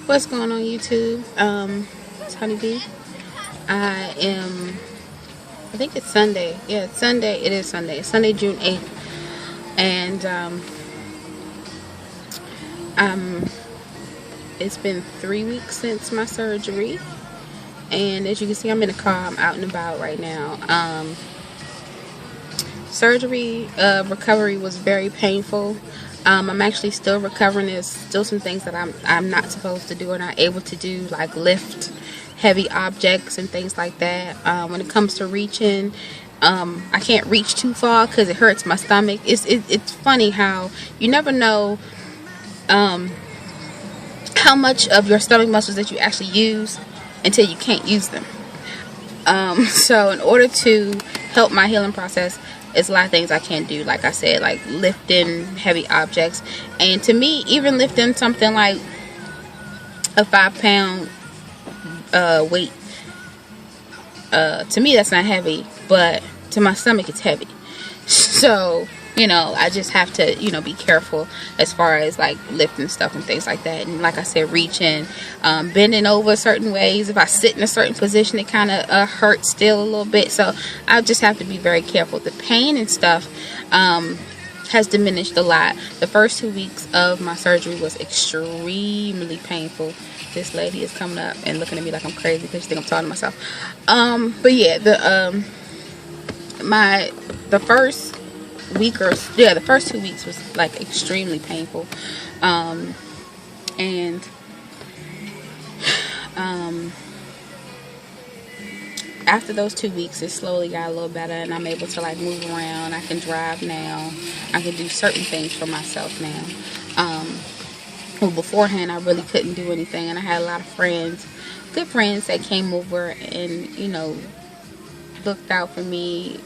What's going on YouTube? It's Honeybee. I think it's Sunday. Yeah, it's Sunday. It is Sunday. It's Sunday, June 8th. And it's been 3 weeks since my surgery. And as you can see, I'm in the car. I'm out and about right now. Surgery recovery was very painful. I'm actually still recovering. There's still some things that I'm not supposed to do or not able to do, like lift heavy objects and things like that. When it comes to reaching, I can't reach too far because it hurts my stomach. It's funny how you never know how much of your stomach muscles that you actually use until you can't use them. So in order to help my healing process, it's a lot of things I can't do. Like I said, like lifting heavy objects. And to me, even lifting something like a 5-pound weight, to me that's not heavy, but to my stomach it's heavy. So, I just have to, be careful as far as like lifting stuff and things like that. And like I said, reaching, bending over certain ways. If I sit in a certain position, it kind of hurts still a little bit. So I just have to be very careful. The pain and stuff has diminished a lot. The first 2 weeks of my surgery was extremely painful. This lady is coming up and looking at me like I'm crazy because she thinks I'm talking to myself. But yeah, the first 2 weeks was like extremely painful, and after those 2 weeks it slowly got a little better, and I'm able to like move around. I can drive now. I can do certain things for myself now. Well, beforehand I really couldn't do anything, and I had a lot of friends, good friends, that came over and looked out for me,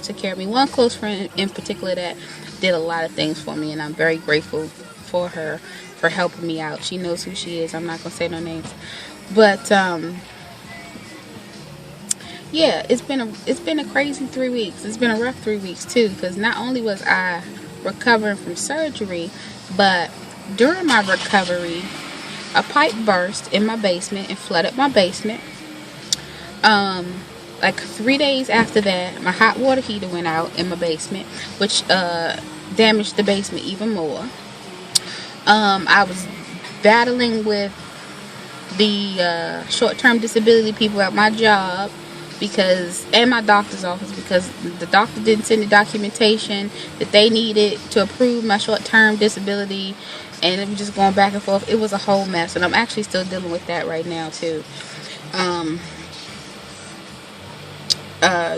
took care of me. One close friend in particular that did a lot of things for me, and I'm very grateful for her for helping me out. She knows who she is. I'm not gonna say no names, but yeah, it's been a crazy 3 weeks. It's been a rough 3 weeks too, because not only was I recovering from surgery, but during my recovery a pipe burst in my basement and flooded my basement. Like 3 days after that, my hot water heater went out in my basement, which damaged the basement even more. I was battling with the short-term disability people at my job and my doctor's office, because the doctor didn't send the documentation that they needed to approve my short-term disability, and it was just going back and forth. It was a whole mess, and I'm actually still dealing with that right now too.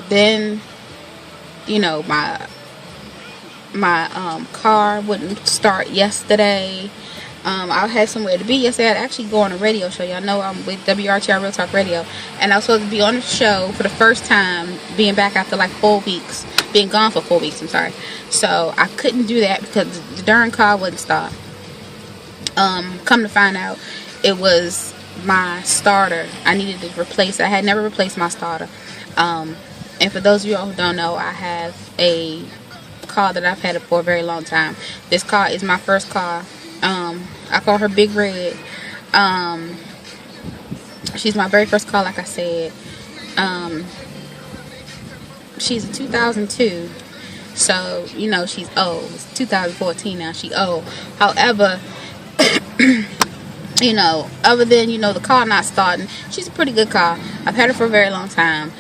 Then my car wouldn't start yesterday. I had somewhere to be yesterday. I'd actually go on a radio show. Y'all know I'm with WRTR Real Talk Radio, and I was supposed to be on the show for the first time, being back after like 4 weeks, being gone for 4 weeks, I'm sorry. So I couldn't do that because the darn car wouldn't start. Come to find out, it was my starter. I needed to replace it. I had never replaced my starter. And for those of you all who don't know, I have a car that I've had for a very long time. This car is my first car. I call her Big Red. She's my very first car, like I said. She's a 2002. So, she's old. It's 2014 now. She's old. However, other than, the car not starting, she's a pretty good car. I've had her for a very long time.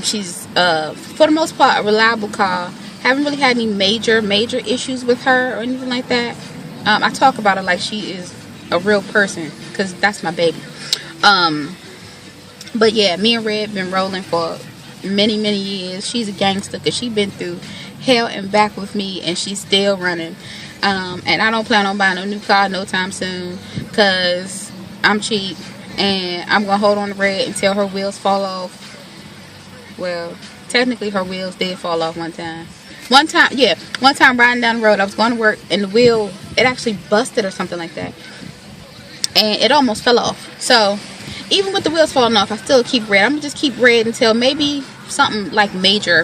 She's, for the most part, a reliable car. Haven't really had any major issues with her or anything like that. I talk about her like she is a real person, because that's my baby. But yeah, me and Red been rolling for many years. She's a gangster because she's been through hell and back with me, and she's still running. And I don't plan on buying a new car no time soon, because I'm cheap, and I'm gonna hold on to Red until her wheels fall off. Well, technically her wheels did fall off one time. One time riding down the road, I was going to work, and the wheel, it actually busted or something like that, and it almost fell off. So even with the wheels falling off, I still keep Red. I'm gonna just keep Red until maybe something like major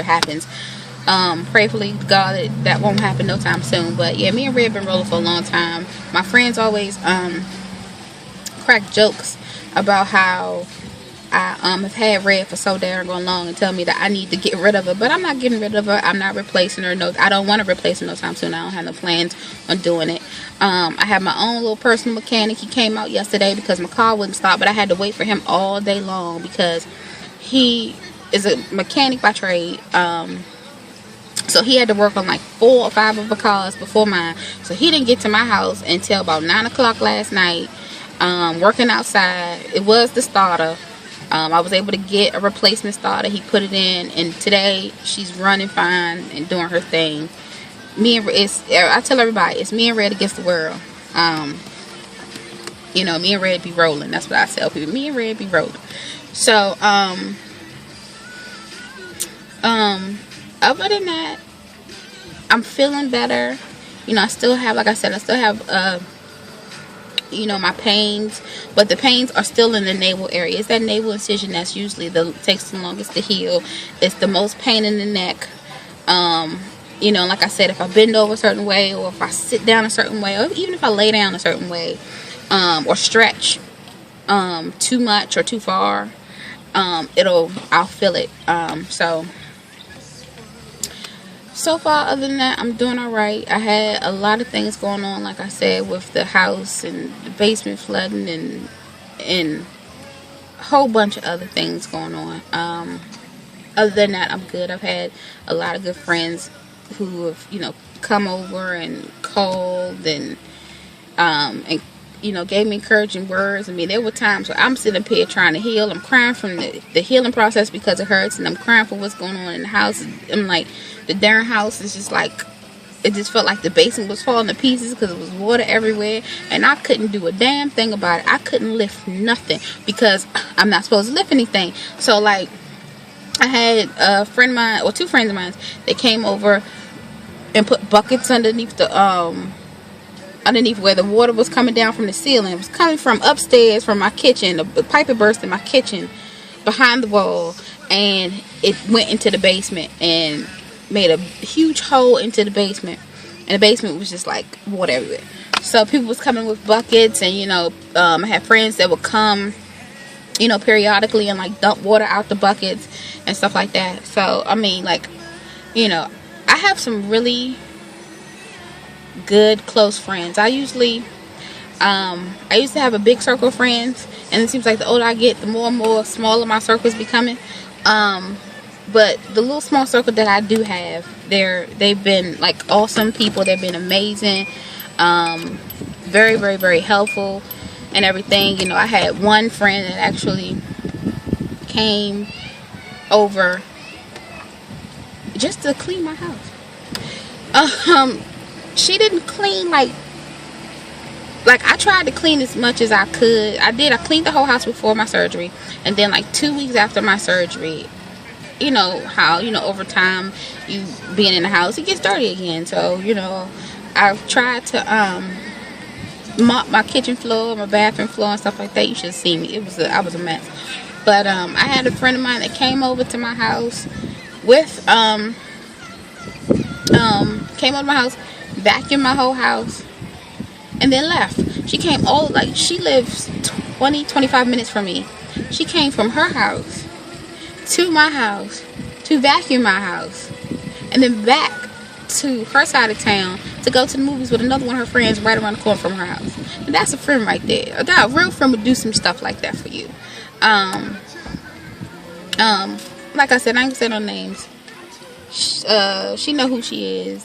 happens. Prayfully, God, that won't happen no time soon. But yeah, me and Red been rolling for a long time. My friends always crack jokes about how I have had Red for so damn long and tell me that I need to get rid of her. But I'm not getting rid of her. I'm not replacing her. No, I don't want to replace her no time soon. I don't have no plans on doing it. I have my own little personal mechanic. He came out yesterday because my car wouldn't stop, but I had to wait for him all day long because he is a mechanic by trade. So he had to work on like 4 or 5 of the cars before mine. So he didn't get to my house until about 9 o'clock last night. Working outside. It was the starter. I was able to get a replacement starter. He put it in, and today she's running fine and doing her thing. I tell everybody, it's me and Red against the world. You know, me and Red be rolling. That's what I tell people. Me and Red be rolling. So, other than that, I'm feeling better. You know, I still have, like I said, you know, my pains, but the pains are still in the navel area. It's that navel incision that's usually takes the longest to heal. It's the most pain in the neck. You know, like I said, if I bend over a certain way, or if I sit down a certain way, or even if I lay down a certain way, or stretch too much or too far, I'll feel it. So far, other than that, I'm doing alright. I had a lot of things going on, like I said, with the house and the basement flooding and a whole bunch of other things going on. Other than that, I'm good. I've had a lot of good friends who have, you know, come over and called and you know, gave me encouraging words. I mean, there were times where I'm sitting up here trying to heal. I'm crying from the healing process because it hurts, and I'm crying for what's going on in the house. I'm like, the darn house is just like, it just felt like the basement was falling to pieces because it was water everywhere, and I couldn't do a damn thing about it. I couldn't lift nothing because I'm not supposed to lift anything. So, like, I had a friend of mine, or 2 friends of mine, they came over and put buckets underneath where the water was coming down from the ceiling. It was coming from upstairs from my kitchen. The pipe had burst in my kitchen behind the wall, and it went into the basement and made a huge hole into the basement, and the basement was just like water everywhere. So people was coming with buckets, and you know, I had friends that would come, you know, periodically and like dump water out the buckets and stuff like that. So I mean, like, you know, I have some really good close friends. I used to have a big circle of friends, and it seems like the older I get, the more and more smaller my circle is becoming. But the little small circle that I do have, they've been like awesome people. They've been amazing, very, very, very helpful and everything. You know, I had one friend that actually came over just to clean my house. She didn't clean like I tried to clean as much as I could. I cleaned the whole house before my surgery, and then like 2 weeks after my surgery, you know how, you know, over time, you being in the house, it gets dirty again. So, you know, I tried to mop my kitchen floor, my bathroom floor, and stuff like that. You should have seen me. I was a mess. But I had a friend of mine that came over to my house with vacuumed my whole house, and then left. She came she lives 20-25 minutes from me. She came from her house to my house to vacuum my house, and then back to her side of town to go to the movies with another one of her friends right around the corner from her house. And that's a friend right there. A real friend would do some stuff like that for you. Like I said, I ain't gonna say no names. She know who she is,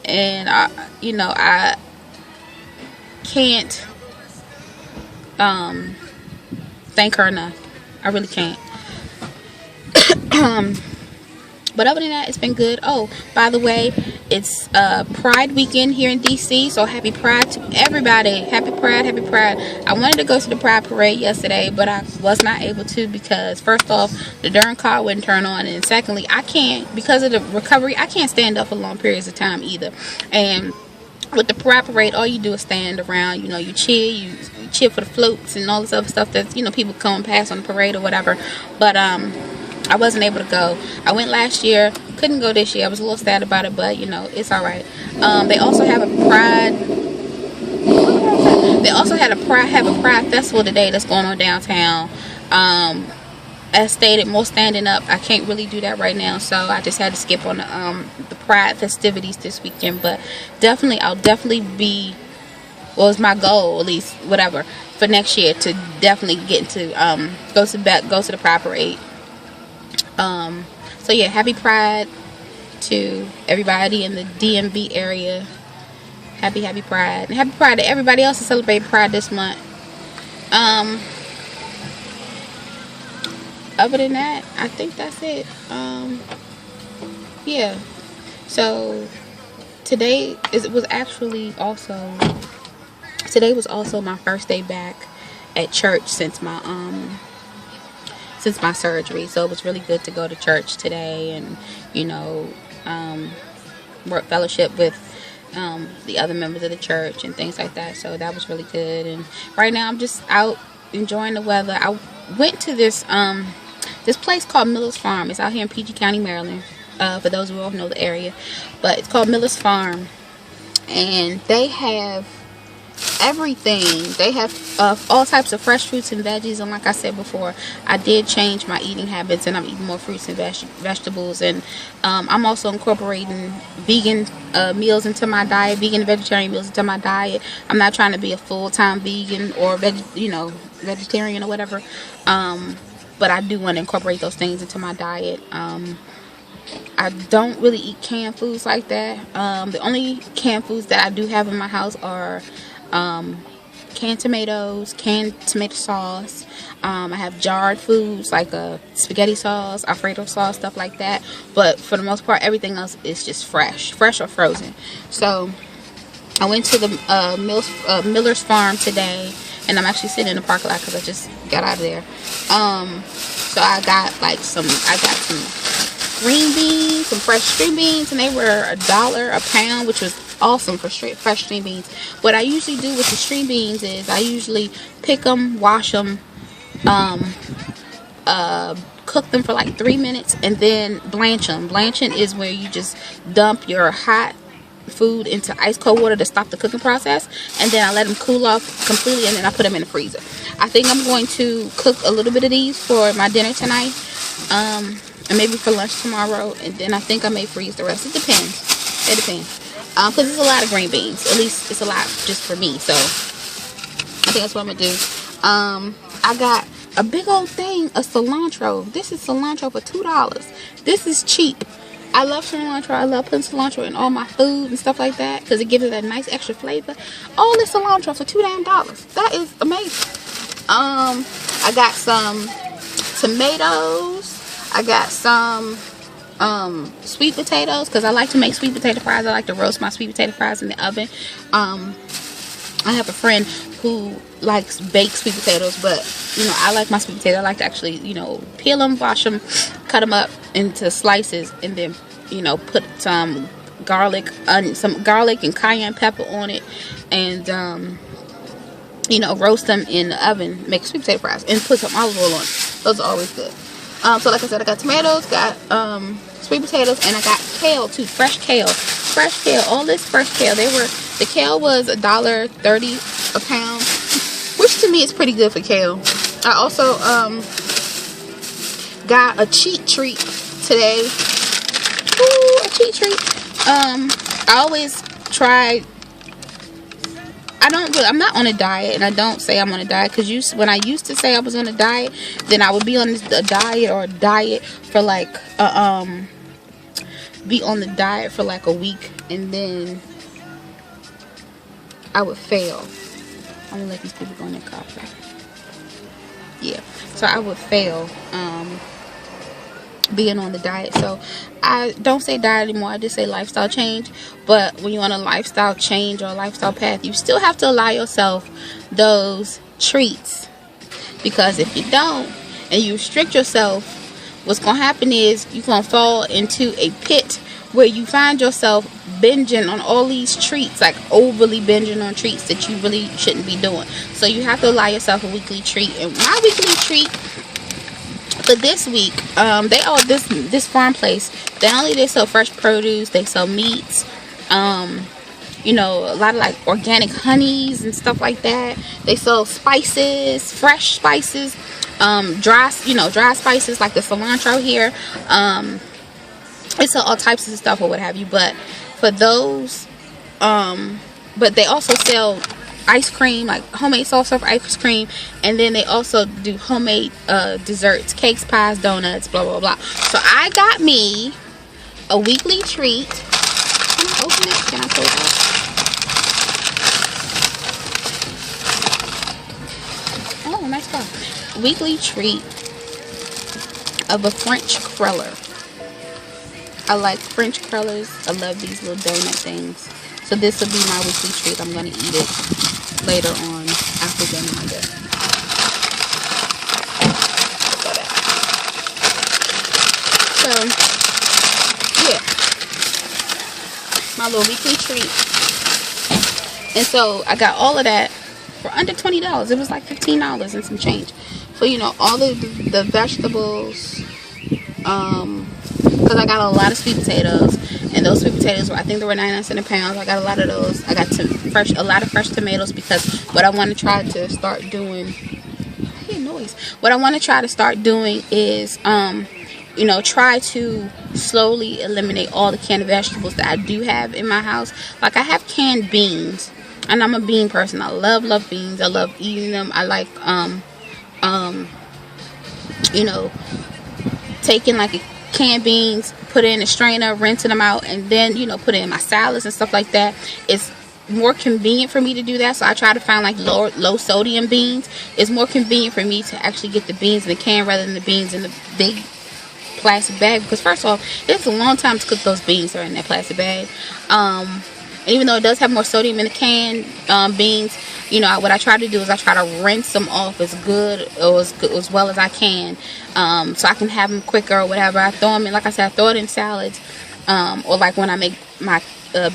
and I can't thank her enough. I really can't. But other than that, it's been good. Oh, by the way, it's Pride weekend here in DC, so happy Pride to everybody. Happy Pride, happy Pride. I wanted to go to the Pride parade yesterday, but I was not able to because first off, the darn car wouldn't turn on, and secondly, I can't, because of the recovery, I can't stand up for long periods of time either. And with the Pride parade, all you do is stand around, you know, you cheer for the floats and all this other stuff that, you know, people come and pass on the parade or whatever. But I wasn't able to go. I went last year, couldn't go this year. I was a little sad about it, but you know, it's alright. They also have a have a pride festival today that's going on downtown. As stated, more standing up. I can't really do that right now, so I just had to skip on the pride festivities this weekend. But I'll definitely be, well, it's my goal, at least, whatever, for next year, to definitely get into go to the pride parade. So yeah, happy Pride to everybody in the DMV area. Happy Pride, and happy Pride to everybody else who celebrated Pride this month. Other than that, I think that's it. Yeah. So today was also my first day back at church since my surgery. So it was really good to go to church today, and work fellowship with the other members of the church and things like that. So that was really good. And right now I'm just out enjoying the weather. I went to this place called Miller's Farm. It's out here in PG County, Maryland, for those who don't know the area. But it's called Miller's Farm, and they have everything. They have all types of fresh fruits and veggies. And like I said before, I did change my eating habits, and I'm eating more fruits and vegetables. And I'm also incorporating vegan meals into my diet, vegan and vegetarian meals into my diet. I'm not trying to be a full-time vegan or vegetarian or whatever. But I do want to incorporate those things into my diet. I don't really eat canned foods like that. The only canned foods that I do have in my house are canned tomatoes, canned tomato sauce. I have jarred foods like spaghetti sauce, Alfredo sauce, stuff like that. But for the most part, everything else is just fresh or frozen. So I went to the Miller's Farm today, and I'm actually sitting in the parking lot because I just got out of there. So I got some green beans, some fresh string beans, and they were $1 a pound, which was awesome for fresh string beans. What I usually do with the string beans is I usually pick them, wash them, cook them for like 3 minutes, and then blanch them. Blanching is where you just dump your hot food into ice cold water to stop the cooking process, and then I let them cool off completely, and then I put them in the freezer. I think I'm going to cook a little bit of these for my dinner tonight, and maybe for lunch tomorrow, and then I think I may freeze the rest. It depends. Because it's a lot of green beans. At least it's a lot just for me, so I think that's what I'm gonna do. I got a big old thing of cilantro. This is cilantro for $2. This is cheap. I love cilantro. I love putting cilantro in all my food and stuff like that because it gives it that nice extra flavor. All this cilantro for $2 damn. That is amazing. I got some tomatoes. I got some sweet potatoes because I like to make sweet potato fries. I like to roast my sweet potato fries in the oven. I have a friend who likes baked sweet potatoes, but I like my sweet potato. I like to actually peel them, wash them, cut them up into slices, and then put some garlic and cayenne pepper on it, and roast them in the oven, make sweet potato fries, and put some olive oil on it. Those are always good. So like I said, I got tomatoes, got sweet potatoes, and I got kale too, fresh kale, all this fresh kale. The kale was $1.30 a pound, which to me is pretty good for kale. I also got a cheat treat today. Ooh, a cheat treat. I always try. I'm not on a diet, and I don't say I'm on a diet because when I used to say I was on a diet, then I would be on a diet for like be on the diet for like a week, and then I would fail. I'm gonna let these people go in their car. Yeah, so I would fail being on the diet. So I don't say diet anymore, I just say lifestyle change. But when you're on a lifestyle change or a lifestyle path, you still have to allow yourself those treats, because if you don't and you restrict yourself, what's gonna happen is you're gonna fall into a pit where you find yourself binging on all these treats, like overly binging on treats that you really shouldn't be doing. So you have to allow yourself a weekly treat. And my weekly treat for this week, this farm place, they sell fresh produce, they sell meats, you know, a lot of like organic honeys and stuff like that. They sell spices, fresh spices, dry spices like the cilantro here. They sell all types of stuff or what have you. But for those, but they also sell ice cream, like homemade soft serve ice cream, and then they also do homemade desserts, cakes, pies, donuts, blah blah blah. So I got me a weekly treat. Can I open it? Can I pull it out? Oh, nice car. Weekly treat of a French cruller. I like French crullers. I love these little donut things. So this will be my weekly treat. I'm going to eat it later on after dinner, I guess. So, yeah. My little weekly treat. And so I got all of that for under $20. It was like $15 and some change. So, you know, all of the vegetables, because I got a lot of sweet potatoes, and those sweet potatoes were, I think they were 99 cents a pound. I got a lot of those. I got a lot of fresh tomatoes, because what I want to try to start doing, I hear noise. What I want to try to start doing is, you know, try to slowly eliminate all the canned vegetables that I do have in my house. Like, I have canned beans, and I'm a bean person. I love beans. I love eating them. I like, you know, taking like canned beans, put it in a strainer, rinsing them out, and then, you know, put it in my salads and stuff like that. It's more convenient for me to do that, so I try to find like low sodium beans. It's more convenient for me to actually get the beans in the can rather than the beans in the big plastic bag, because first off, it takes a long time to cook those beans that are in that plastic bag. And even though it does have more sodium in the canned beans, you know, what I try to do is I try to rinse them off as well as I can, so I can have them quicker or whatever. I throw them in, like I said, I throw it in salads, or like when I make my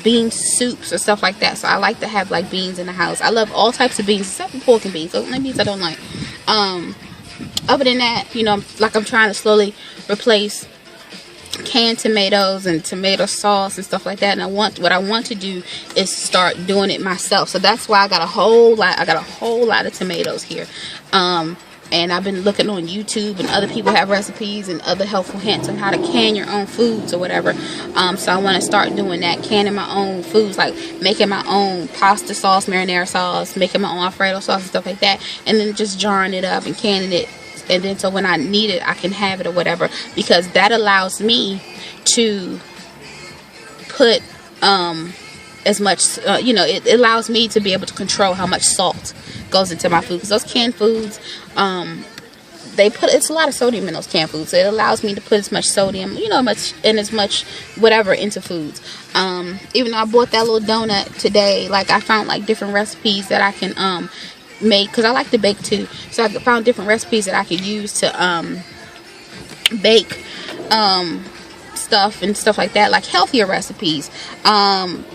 bean soups or stuff like that. So I like to have like beans in the house. I love all types of beans except for pork and beans. So only beans I don't like. Other than that, you know, like I'm trying to slowly replace canned tomatoes and tomato sauce and stuff like that, and what I want to do is start doing it myself. So that's why I got a whole lot of tomatoes here, and I've been looking on YouTube, and other people have recipes and other helpful hints on how to can your own foods or whatever. So I want to start doing that, canning my own foods, like making my own pasta sauce, marinara sauce, making my own Alfredo sauce and stuff like that, and then just jarring it up and canning it. And then so when I need it, I can have it or whatever, because that allows me to put as much, you know, it allows me to be able to control how much salt goes into my food. Because those canned foods, it's a lot of sodium in those canned foods. So it allows me to put as much sodium, you know, as much whatever into foods. Even though I bought that little donut today, like I found like different recipes that I can make, because I like to bake too. So I found different recipes that I could use to bake stuff and stuff like that, like healthier recipes,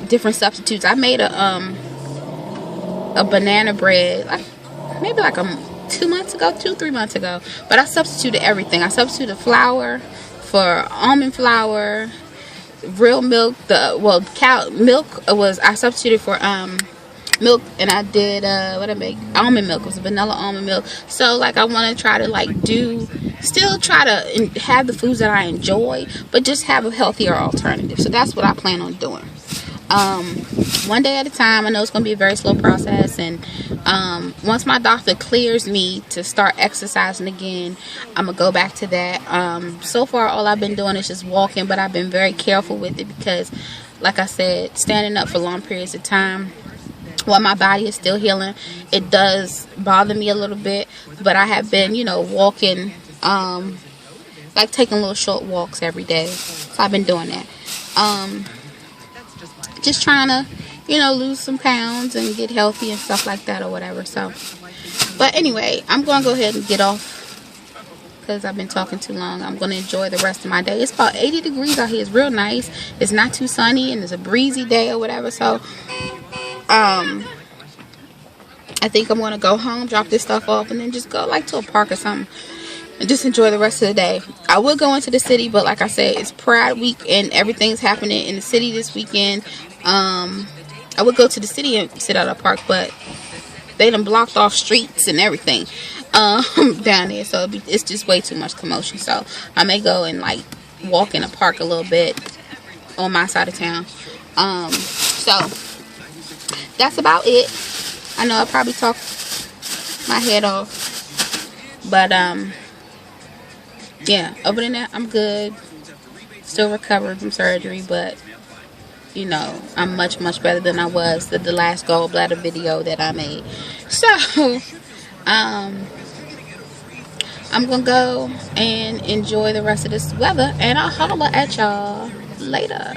different substitutes. I made a banana bread like maybe like 3 months ago, but I substituted everything. I substituted flour for almond flour, real milk, cow milk I substituted for milk, and I did almond milk. It was vanilla almond milk. So like I want to try to still try to have the foods that I enjoy, but just have a healthier alternative. So that's what I plan on doing, one day at a time. I know it's going to be a very slow process, and once my doctor clears me to start exercising again, I'm gonna go back to that. So far all I've been doing is just walking, but I've been very careful with it, because like I said, standing up for long periods of time, while my body is still healing, it does bother me a little bit. But I have been, you know, walking, like taking little short walks every day. So I've been doing that. Just trying to, you know, lose some pounds and get healthy and stuff like that or whatever. So, but anyway, I'm going to go ahead and get off, because I've been talking too long. I'm going to enjoy the rest of my day. It's about 80 degrees out here. It's real nice. It's not too sunny, and it's a breezy day or whatever. So I think I'm going to go home, drop this stuff off, and then just go like to a park or something and just enjoy the rest of the day. I will go into the city, but like I said, it's Pride Week and everything's happening in the city this weekend. I would go to the city and sit at a park, but they done blocked off streets and everything down there, so it's just way too much commotion. So I may go and like walk in a park a little bit on my side of town. So that's about it. I know I probably talked my head off, but yeah, other than that, I'm good. Still recovering from surgery, but you know, I'm much better than I was the last gallbladder video that I made. So I'm gonna go and enjoy the rest of this weather, and I'll holler at y'all later.